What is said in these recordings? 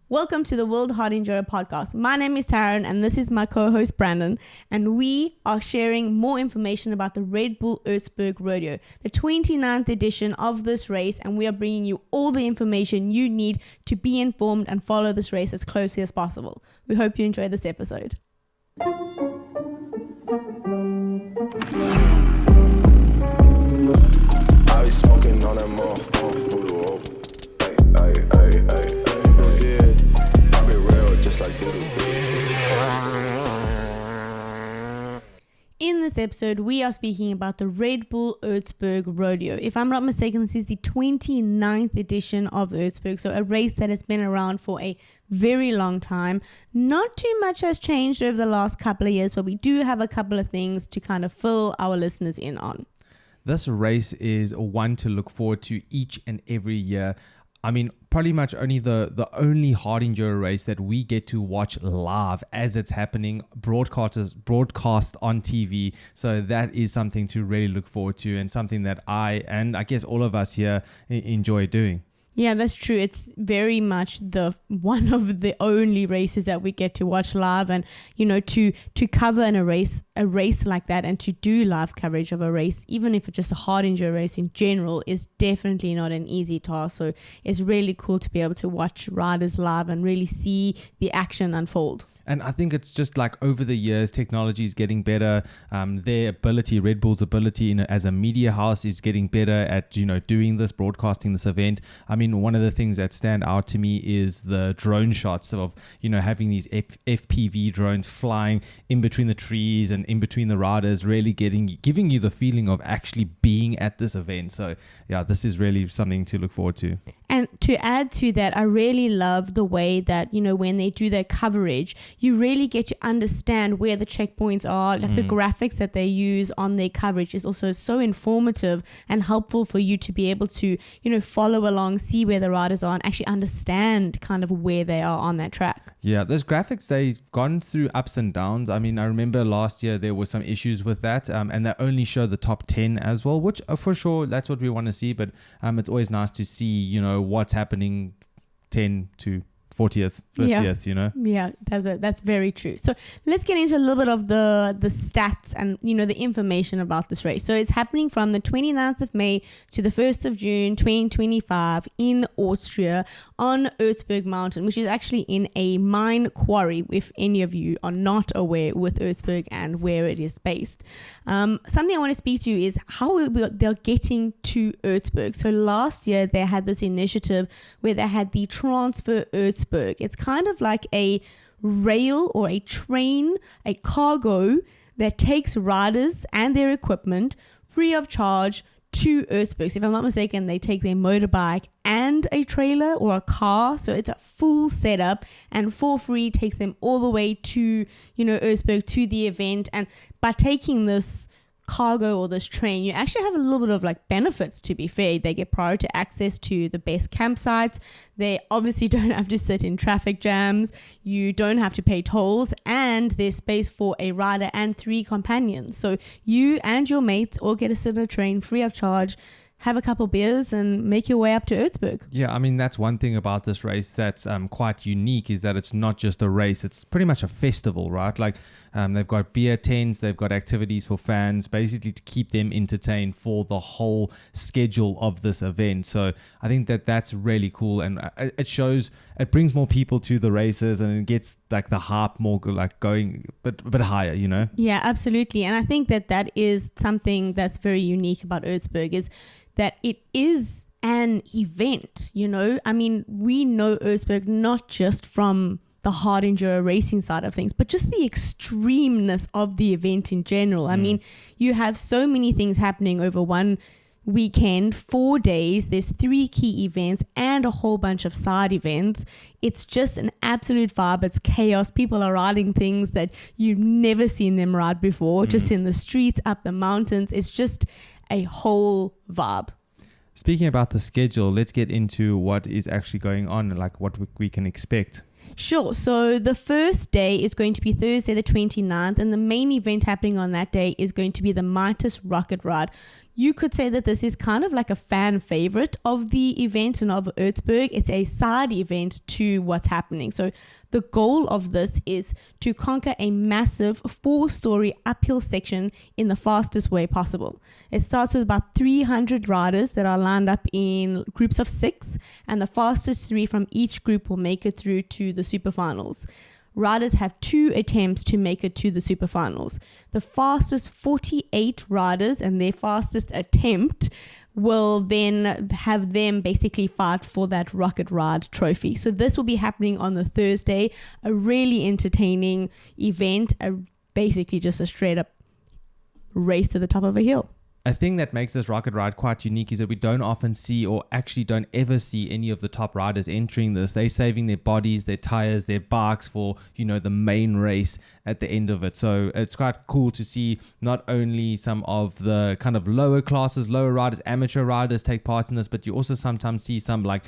Welcome to the World Hard Enduro podcast. My name is Taryn and this is my co-host Brandon, and we are sharing more information about the Red Bull Erzbergrodeo, the 29th edition of this race, and we are bringing you all the information you need to be informed and follow this race as closely as possible. We hope you enjoy this episode. I be smoking on that motherfucker. In this episode, we are speaking about the Red Bull Erzbergrodeo. If I'm not mistaken, this is the 29th edition of the Erzberg, so a race that has been around for a very long time. Not too much has changed over the last couple of years, but we do have a couple of things to kind of fill our listeners in on. This race is one to look forward to each and every year. I mean, pretty much only the only hard enduro race that we get to watch live as it's happening, broadcast on TV. So that is something to really look forward to, and something that I guess all of us here enjoy doing. Yeah, that's true. It's very much the one of the only races that we get to watch live, and to cover a race like that, and to do live coverage of a race, even if it's just a hard enduro race in general, is definitely not an easy task. So it's really cool to be able to watch riders live and really see the action unfold. And I think it's just like over the years, technology is getting better. Red Bull's ability as a media house is getting better at, doing this, broadcasting this event. I mean, one of the things that stand out to me is the drone shots of, having these FPV drones flying in between the trees and in between the riders, really giving you the feeling of actually being at this event. So yeah, this is really something to look forward to. And to add to that, I really love the way that, when they do their coverage, you really get to understand where the checkpoints are. Like the graphics that they use on their coverage is also so informative and helpful for you to be able to, follow along, see where the riders are, and actually understand kind of where they are on that track. Yeah, those graphics, they've gone through ups and downs. I mean, I remember last year there were some issues with that, and they only show the top 10 as well, which for sure, that's what we want to see. But it's always nice to see, what's happening 10 to 40th, 50th, Yeah, that's very true. So let's get into a little bit of the stats and, the information about this race. So it's happening from the 29th of May to the 1st of June, 2025 in Austria on Erzberg Mountain, which is actually in a mine quarry, if any of you are not aware with Erzberg and where it is based. Something I want to speak to is how they're getting to Erzberg. So last year they had this initiative where they had the Transfer Erzberg. It's kind of like a rail or a train, a cargo that takes riders and their equipment free of charge to Erzberg. So if I'm not mistaken, they take their motorbike and a trailer or a car. So it's a full setup, and for free takes them all the way to, Erzberg, to the event. And by taking this cargo or this train, you actually have a little bit of benefits. To be fair, they get priority access to the best campsites. They obviously don't have to sit in traffic jams. You don't have to pay tolls, and there's space for a rider and 3 companions. So you and your mates all get to sit in a train free of charge, have a couple beers, and make your way up to Erzberg. Yeah, I mean, that's one thing about this race that's quite unique, is that it's not just a race, it's pretty much a festival, right? They've got beer tents, they've got activities for fans, basically to keep them entertained for the whole schedule of this event. So I think that's really cool, and it brings more people to the races, and it gets the hype more going a bit higher, Yeah, absolutely. And I think that is something that's very unique about Erzberg, is that it is an event, I mean, we know Erzberg not just from the hard enduro racing side of things, but just the extremeness of the event in general. I mean, you have so many things happening over one weekend, 4 days. There's 3 key events and a whole bunch of side events. It's just an absolute vibe. It's chaos. People are riding things that you've never seen them ride before, just in the streets, up the mountains. It's just a whole vibe. Speaking about the schedule, let's get into what is actually going on, what we can expect. Sure. So the first day is going to be Thursday the 29th, and the main event happening on that day is going to be the Midas Rocket Ride. You could say that this is kind of like a fan favorite of the event and of Erzberg. It's a side event to what's happening. So the goal of this is to conquer a massive 4-story uphill section in the fastest way possible. It starts with about 300 riders that are lined up in groups of 6, and the fastest 3 from each group will make it through to the super finals. Riders have 2 attempts to make it to the super finals. The fastest 48 riders and their fastest attempt will then have them basically fight for that Rocket Ride trophy. So this will be happening on the Thursday, a really entertaining event, basically just a straight up race to the top of a hill. A thing that makes this Rocket Ride quite unique is that we don't often see, or actually don't ever see, any of the top riders entering this. They're saving their bodies, their tires, their bikes for, the main race at the end of it. So it's quite cool to see not only some of the kind of lower classes, lower riders, amateur riders take part in this, but you also sometimes see some one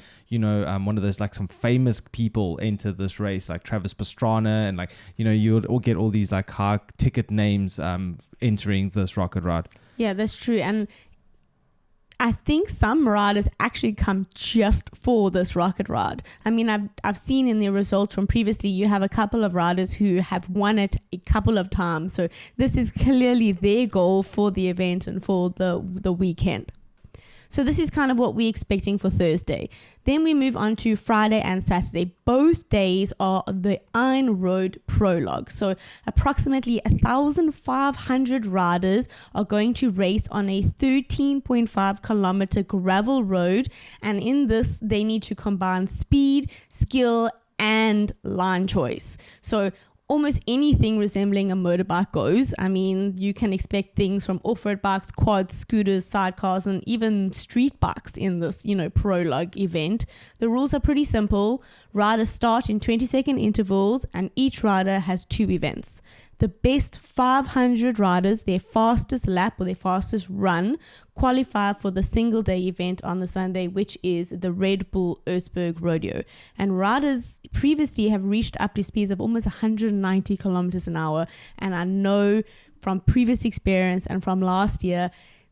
of those some famous people enter this race, like Travis Pastrana, and you'll all get all these high ticket names entering this Rocket Ride. Yeah, that's true. And I think some riders actually come just for this Rocket Ride. I mean, I've seen in the results from previously, you have a couple of riders who have won it a couple of times. So this is clearly their goal for the event and for the weekend. So this is kind of what we're expecting for Thursday. Then we move on to Friday and Saturday. Both days are the Iron Road Prologue. So approximately 1,500 riders are going to race on a 13.5 kilometer gravel road. And in this, they need to combine speed, skill, and line choice. So almost anything resembling a motorbike goes. I mean, you can expect things from off-road bikes, quads, scooters, sidecars, and even street bikes in this, prologue event. The rules are pretty simple. Riders start in 20-second intervals, and each rider has 2 events. The best 500 riders, their fastest lap or their fastest run, qualify for the single day event on the Sunday, which is the Red Bull Erzbergrodeo. And riders previously have reached up to speeds of almost 190 kilometers an hour. And I know from previous experience and from last year,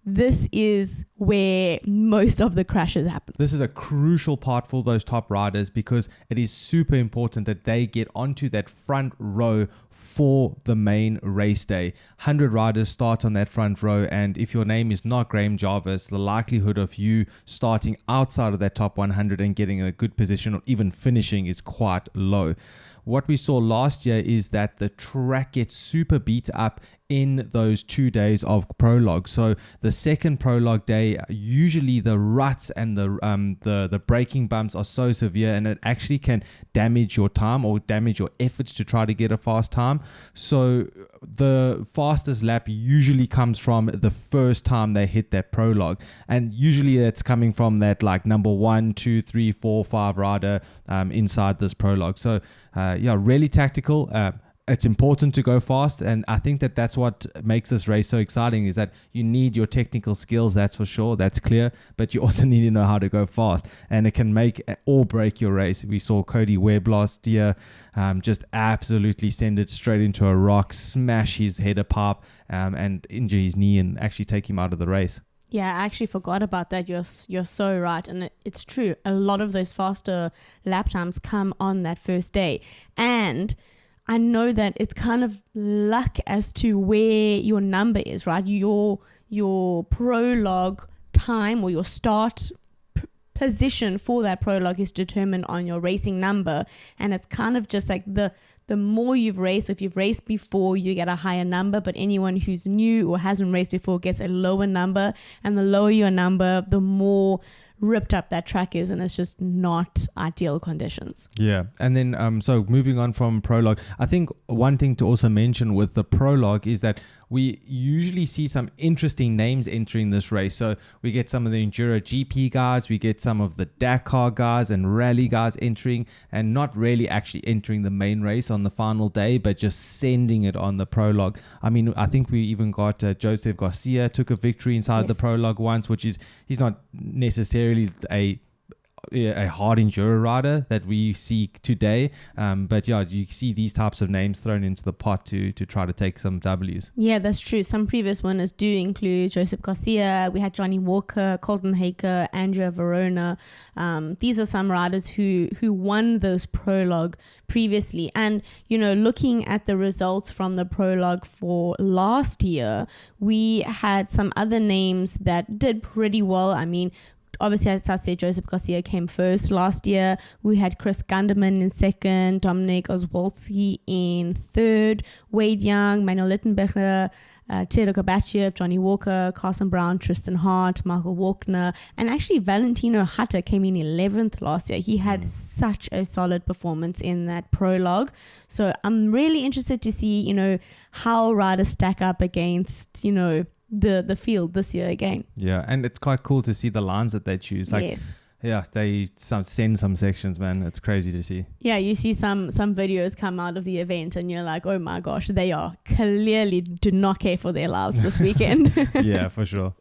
this is where most of the crashes happen. This is a crucial part for those top riders because it is super important that they get onto that front row for the main race day. 100 riders start on that front row, and if your name is not Graham Jarvis, the likelihood of you starting outside of that top 100 and getting a good position or even finishing is quite low. What we saw last year is that the track gets super beat up in those 2 days of prologue. So the second prologue day, usually the ruts and the braking bumps are so severe, and it actually can damage your time or damage your efforts to try to get a fast time. So the fastest lap usually comes from the first time they hit that prologue, and usually that's coming from that number 1, 2, 3, 4, 5 rider inside this prologue. So really tactical. It's important to go fast, and I think that that's what makes this race so exciting, is that you need your technical skills, that's for sure, that's clear, but you also need to know how to go fast, and it can make or break your race. We saw Cody Webb last year just absolutely send it straight into a rock, smash his header pipe, and injure his knee and actually take him out of the race. Yeah, I actually forgot about that. You're so right. And it's true. A lot of those faster lap times come on that first day. And I know that it's kind of luck as to where your number is, right? Your prologue time or your start position for that prologue is determined on your racing number. And it's kind of just like the more you've raced, if you've raced before, you get a higher number, but anyone who's new or hasn't raced before gets a lower number. And the lower your number, the more ripped up that track is, and it's just not ideal conditions. Yeah. And then so moving on from prologue, I think one thing to also mention with the prologue is that we usually see some interesting names entering this race. So we get some of the Enduro GP guys, we get some of the Dakar guys and rally guys entering, and not really actually entering the main race on the final day, but just sending it on the prologue. I mean, I think we even got Joseph Garcia took a victory inside the prologue once, which is, he's not necessarily a a hard enduro rider that we see today. But yeah, you see these types of names thrown into the pot to try to take some W's. Yeah, that's true. Some previous winners do include Joseph Garcia. We had Johnny Walker, Colton Haker, Andrea Verona. These are some riders who won those prologue previously. And, looking at the results from the prologue for last year, we had some other names that did pretty well. I mean, obviously, as I said, Joseph Garcia came first last year. We had Chris Gunderman in second, Dominic Oswalski in third, Wade Young, Manuel Littenbecher, Theodor Gabachiev, Johnny Walker, Carson Brown, Tristan Hart, Michael Walkner, and actually Valentino Hutter came in 11th last year. He had such a solid performance in that prologue. So I'm really interested to see, how riders stack up against, the field this year again. Yeah, and it's quite cool to see the lines that they choose. Yes. Yeah, they send some sections, man. It's crazy to see. Yeah, you see some videos come out of the event and you're like, oh my gosh, they are clearly do not care for their lives this weekend. Yeah, for sure.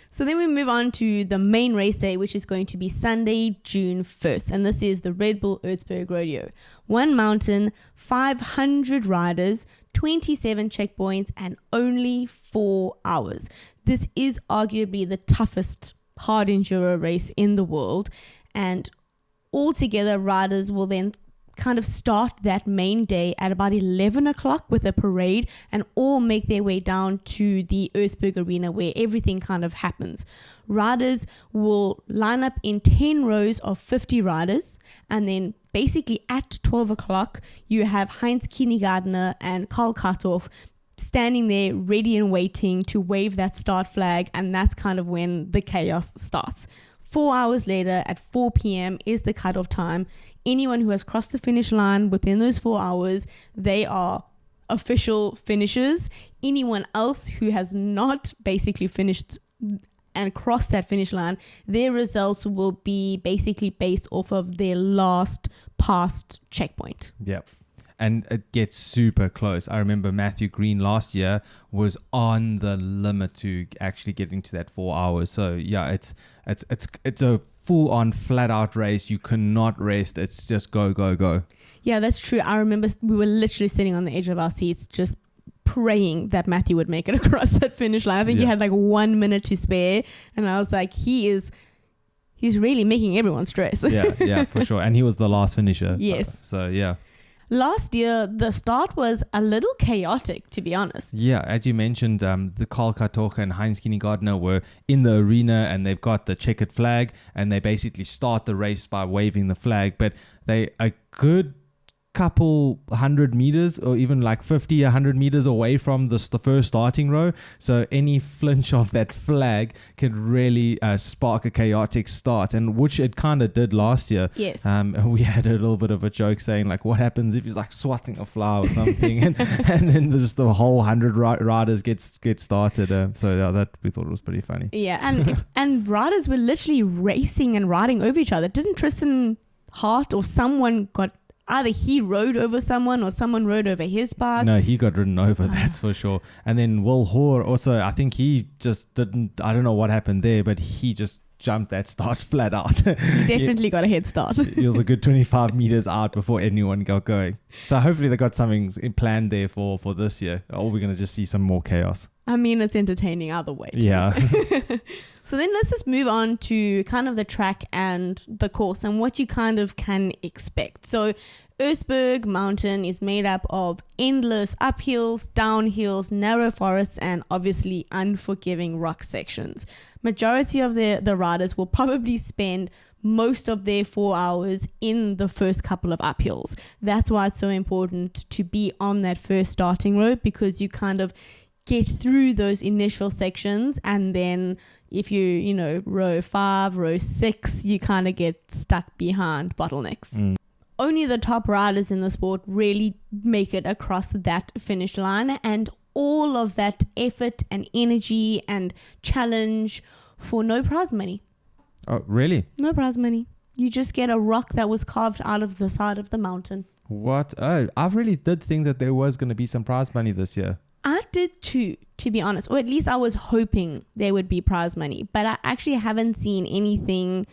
So then we move on to the main race day, which is going to be Sunday, June 1st. And this is the Red Bull Erzbergrodeo. One mountain, 500 riders, 27 checkpoints, and only 4 hours. This is arguably the toughest hard enduro race in the world. And altogether, riders will then kind of start that main day at about 11 o'clock with a parade and all make their way down to the Erzberg Arena where everything kind of happens. Riders will line up in 10 rows of 50 riders, and then basically at 12 o'clock you have Heinz Kindergartner and Karl Kartoff standing there ready and waiting to wave that start flag, and that's kind of when the chaos starts. 4 hours later at 4 p.m. is the cutoff time. Anyone who has crossed the finish line within those 4 hours, they are official finishers. Anyone else who has not basically finished and crossed that finish line, their results will be basically based off of their last past checkpoint. Yep. And it gets super close. I remember Matthew Green last year was on the limit to actually getting to that 4 hours. So yeah, it's a full on flat out race. You cannot rest. It's just go, go, go. Yeah, that's true. I remember we were literally sitting on the edge of our seats just praying that Matthew would make it across that finish line. I think he had like 1 minute to spare, and I was like, he's really making everyone stress. Yeah, for sure. And he was the last finisher. Yes. So yeah. Last year, the start was a little chaotic, to be honest. Yeah, as you mentioned, the Karl Kartoch and Heinz Kindergartner were in the arena, and they've got the checkered flag, and they basically start the race by waving the flag. But they a good couple 100 meters or even like 50 100 meters away from the first starting row, so any flinch of that flag could really spark a chaotic start, and which it kind of did last year. Yes. We had a little bit of a joke saying like, what happens if he's like swatting a flower or something and then just the whole 100 riders get started. So yeah, that we thought it was pretty funny. Yeah, and riders were literally racing and riding over each other. Didn't Tristan Hart or someone got either he rode over someone or someone rode over his bike? No, he got ridden over, that's for sure. And then Will Hoare also, I think he just didn't, I don't know what happened there, but he just jumped that start flat out. He definitely got a head start. He was a good 25 meters out before anyone got going. So hopefully they got something planned there for this year, or we're going to just see some more chaos. I mean, it's entertaining either way. Yeah. So then let's just move on to kind of the track and the course and what you kind of can expect. So Erzberg Mountain is made up of endless uphills, downhills, narrow forests, and obviously unforgiving rock sections. Majority of the riders will probably spend most of their 4 hours in the first couple of uphills. That's why it's so important to be on that first starting row, because you kind of get through those initial sections, and then if you row 5, row 6, you kind of get stuck behind bottlenecks. Only the top riders in the sport really make it across that finish line, and all of that effort and energy and challenge for no prize money. Oh, really? No prize money. You just get a rock that was carved out of the side of the mountain. What? Oh, I really did think that there was going to be some prize money this year. I did too, to be honest, or at least I was hoping there would be prize money, but I actually haven't seen anything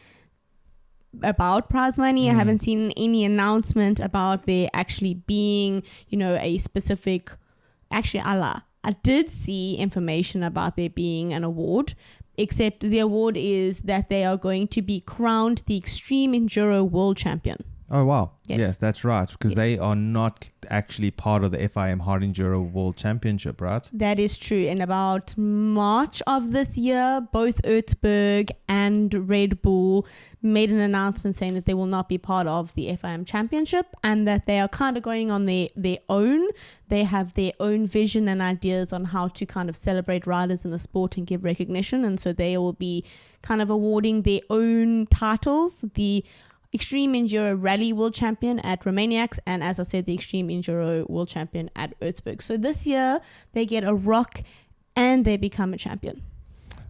about prize money. I haven't seen any announcement about there actually being, a specific. Actually, I did see information about there being an award, except the award is that they are going to be crowned the Extreme Enduro World Champion. Oh, wow. Yes. Yes, that's right. Because they are not actually part of the FIM Hard Enduro World Championship, right? That is true. In about March of this year, both Erzberg and Red Bull made an announcement saying that they will not be part of the FIM Championship and that they are kind of going on their own. They have their own vision and ideas on how to kind of celebrate riders in the sport and give recognition. And so they will be kind of awarding their own titles. The Extreme Enduro Rally World Champion at Romaniacs, and as I said, the Extreme Enduro World Champion at Erzberg. So this year they get a rock and they become a champion.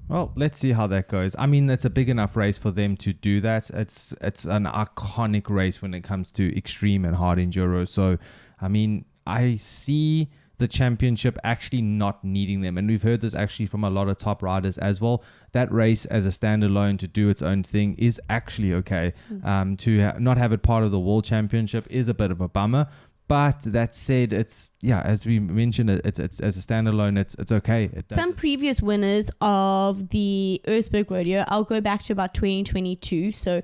Well, let's see how that goes. I mean, it's a big enough race for them to do that. It's an iconic race when it comes to extreme and hard enduro. So, I mean, I see the championship actually not needing them. And we've heard this actually from a lot of top riders as well. That race as a standalone to do its own thing is actually okay. Not have it part of the World Championship is a bit of a bummer. But that said, it's, as we mentioned, it's as a standalone, it's okay. Some previous winners of the Erzbergrodeo, I'll go back to about 2022. So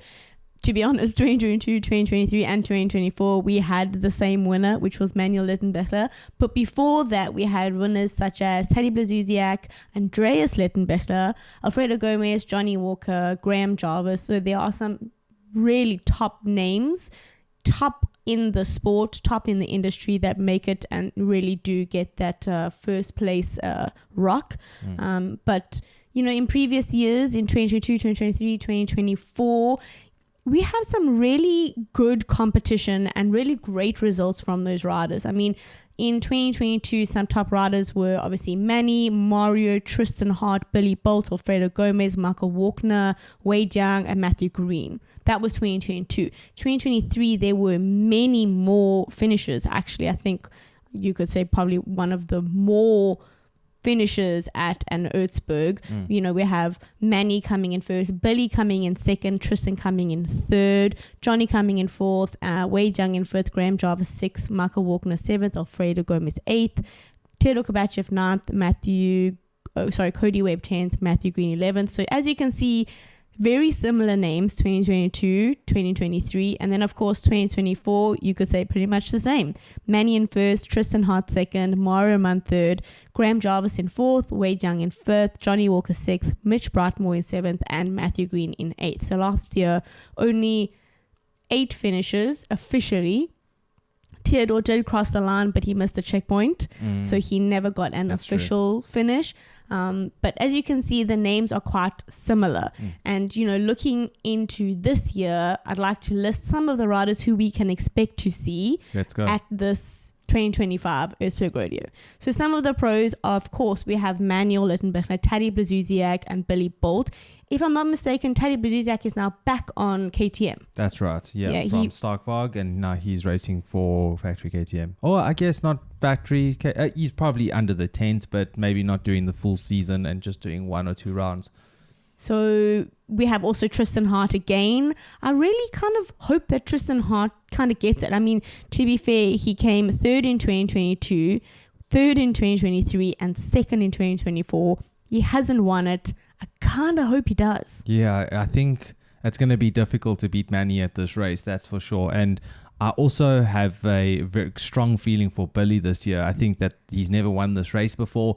to be honest, 2022, 2023 and 2024, we had the same winner, which was Manuel Littenbechler. But before that, we had winners such as Tadej Blazusiak, Andreas Littenbechler, Alfredo Gomez, Johnny Walker, Graham Jarvis. So there are some really top names, top in the sport, top in the industry that make it and really do get that first place rock. But, in previous years, in 2022, 2023, 2024, we have some really good competition and really great results from those riders. I mean, in 2022, some top riders were obviously Manny, Mario, Tristan Hart, Billy Bolt, Alfredo Gomez, Michael Walkner, Wade Young, and Matthew Green. That was 2022. 2023, there were many more finishers. Actually, I think you could say probably one of the more finishers at an Erzberg. We have Manny coming in first, Billy coming in second, Tristan coming in third, Johnny coming in fourth, Wade Young in fifth, Graham Jarvis sixth, Michael Walkner seventh, Alfredo Gomez eighth, Theodor Kovacev ninth, Cody Webb 10th, Matthew Green 11th. So as you can see, very similar names, 2022, 2023, and then of course 2024, you could say pretty much the same. Manny in first, Tristan Hart second, Mario Mann third, Graham Jarvis in fourth, Wade Young in fifth, Johnny Walker sixth, Mitch Brightmore in seventh, and Matthew Green in eighth. So last year, only 8 finishes officially. Theodore did cross the line, but he missed a checkpoint, so he never got an official finish. But as you can see, the names are quite similar. And, looking into this year, I'd like to list some of the riders who we can expect to see at this 2025 Erzbergrodeo. So some of the pros, of course, we have Manuel Littenbechler, Tadej Blazusiak, and Billy Bolt. If I'm not mistaken, Tadej Blazusiak is now back on KTM. That's right. From Starkvag, and now he's racing for Factory KTM. Or I guess not Factory. He's probably under the tent, but maybe not doing the full season and just doing 1 or 2 rounds. So we have also Tristan Hart again. I really kind of hope that Tristan Hart kind of gets it. I mean, to be fair, he came third in 2022, third in 2023, and second in 2024. He hasn't won it. I kind of hope he does. Yeah, I think it's going to be difficult to beat Manny at this race, that's for sure. And I also have a very strong feeling for Billy this year. I think that he's never won this race before.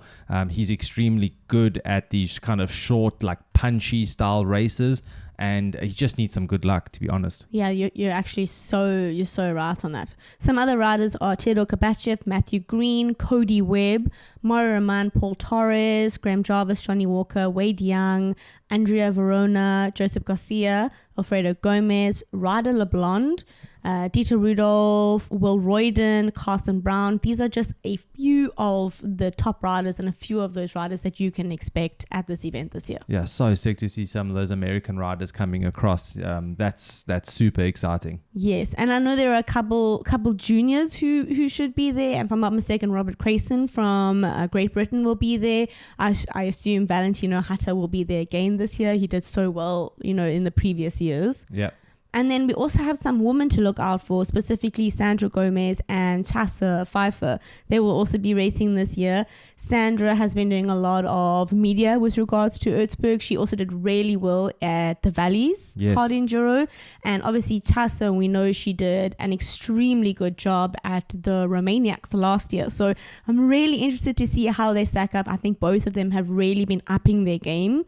He's extremely good at these kind of short, like punchy style races, and he just needs some good luck, to be honest. Yeah, you're actually so right on that. Some other riders are Theodor Kovacev, Matthew Green, Cody Webb, Mario Roman, Paul Torres, Graham Jarvis, Johnny Walker, Wade Young, Andrea Verona, Joseph Garcia, Alfredo Gomez, Ryder LeBlond, Dieter Rudolph, Will Royden, Carson Brown. These are just a few of the top riders and a few of those riders that you can expect at this event this year. Yeah, so sick to see some of those American riders coming across. That's super exciting. Yes, and I know there are a couple juniors who should be there. And if I'm not mistaken, Robert Crayson from Great Britain will be there. I assume Valentino Hatta will be there again this year. He did so well, in the previous years. Yeah. And then we also have some women to look out for, specifically Sandra Gomez and Chassa Pfeiffer. They will also be racing this year. Sandra has been doing a lot of media with regards to Erzberg. She also did really well at the Valleys Hard Enduro. And obviously Chassa, we know she did an extremely good job at the Romaniacs last year. So I'm really interested to see how they stack up. I think both of them have really been upping their game,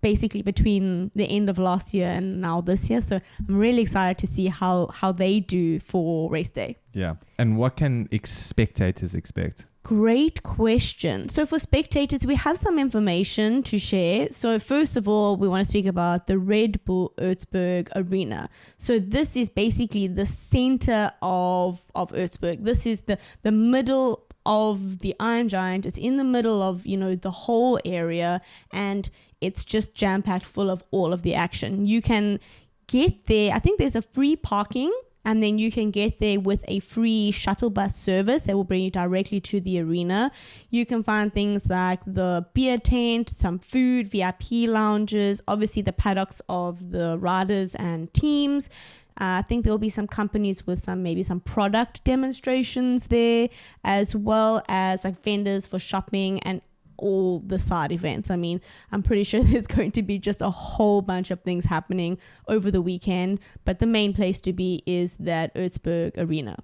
basically between the end of last year and now this year. So I'm really excited to see how they do for race day. Yeah. And what can spectators expect? Great question. So for spectators, we have some information to share. So first of all, we want to speak about the Red Bull Erzberg Arena. So this is basically the center of Erzberg. This is the middle of the Iron Giant. It's in the middle of, the whole area, and it's just jam-packed full of all of the action. You can get there. I think there's a free parking, and then you can get there with a free shuttle bus service that will bring you directly to the arena. You can find things like the beer tent, some food, VIP lounges, obviously the paddocks of the riders and teams. I think there will be some companies with maybe some product demonstrations there, as well as like vendors for shopping and all the side events. I mean, I'm pretty sure there's going to be just a whole bunch of things happening over the weekend, but the main place to be is that Erzberg Arena.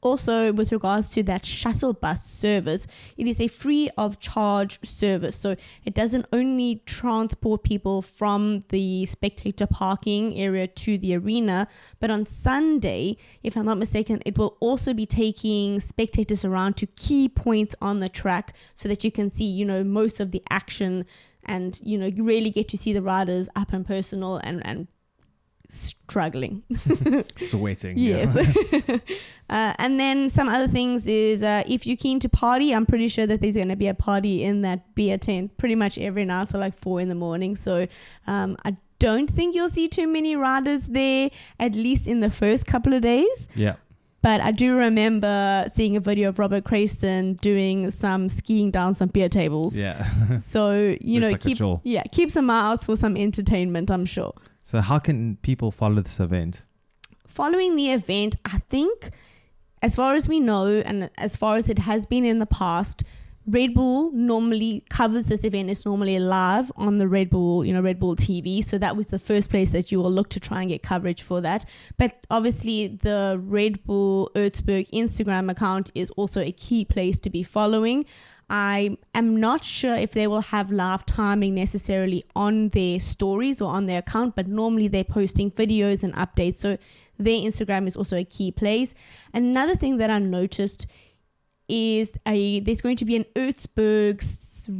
Also, with regards to that shuttle bus service, it is a free of charge service. So it doesn't only transport people from the spectator parking area to the arena, but on Sunday, if I'm not mistaken, it will also be taking spectators around to key points on the track so that you can see, most of the action and, you really get to see the riders up and personal and struggling. Sweating. Yes. And then some other things is if you're keen to party, I'm pretty sure that there's going to be a party in that beer tent pretty much every night till like 4 a.m. So I don't think you'll see too many riders there, at least in the first couple of days. Yeah. But I do remember seeing a video of Robert Crayston doing some skiing down some beer tables. Yeah. So, like keep some eye out for some entertainment, I'm sure. So how can people follow this event? Following the event, I think, as far as we know, and as far as it has been in the past, Red Bull normally covers this event. It's normally live on the Red Bull, Red Bull TV. So that was the first place that you will look to try and get coverage for that. But obviously the Red Bull Erzberg Instagram account is also a key place to be following. I am not sure if they will have live timing necessarily on their stories or on their account, but normally they're posting videos and updates. So their Instagram is also a key place. Another thing that I noticed is there's going to be an Erzberg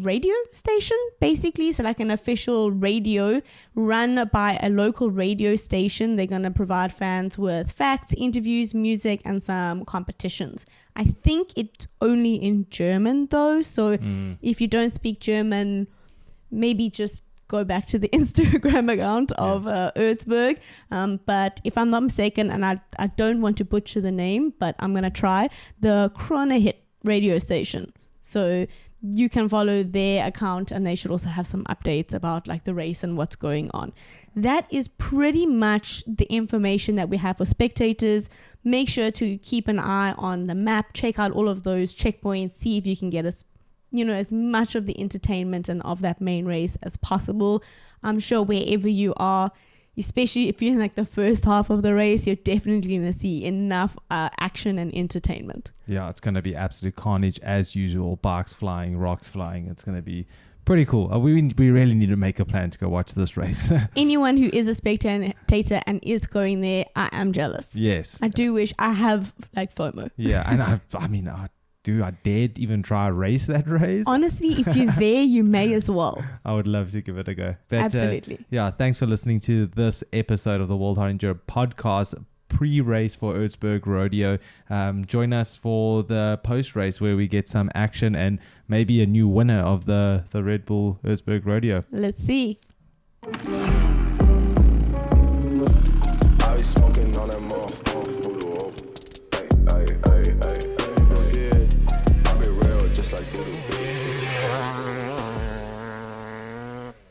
radio station, basically. So like an official radio run by a local radio station. They're going to provide fans with facts, interviews, music, and some competitions. I think it's only in German though. So if you don't speak German, maybe just go back to the Instagram account of Erzberg. But if I'm not mistaken, and I don't want to butcher the name, but I'm going to try, the Krone Hit radio station. So you can follow their account, and they should also have some updates about like the race and what's going on. That is pretty much the information that we have for spectators. Make sure to keep an eye on the map, check out all of those checkpoints, see if you can get as much of the entertainment and of that main race as possible. I'm sure wherever you are, especially if you're in like the first half of the race, you're definitely going to see enough action and entertainment. Yeah, it's going to be absolute carnage as usual. Bikes flying, rocks flying. It's going to be pretty cool. We really need to make a plan to go watch this race. Anyone who is a spectator and is going there, I am jealous. Yes. I do wish I have like FOMO. Yeah, and I dared even try to race that race. Honestly, if you're there, you may as well. I would love to give it a go. But, absolutely. Thanks for listening to this episode of the World Hard Enduro podcast pre-race for Erzbergrodeo. Join us for the post-race where we get some action and maybe a new winner of the Red Bull Erzbergrodeo. Let's see.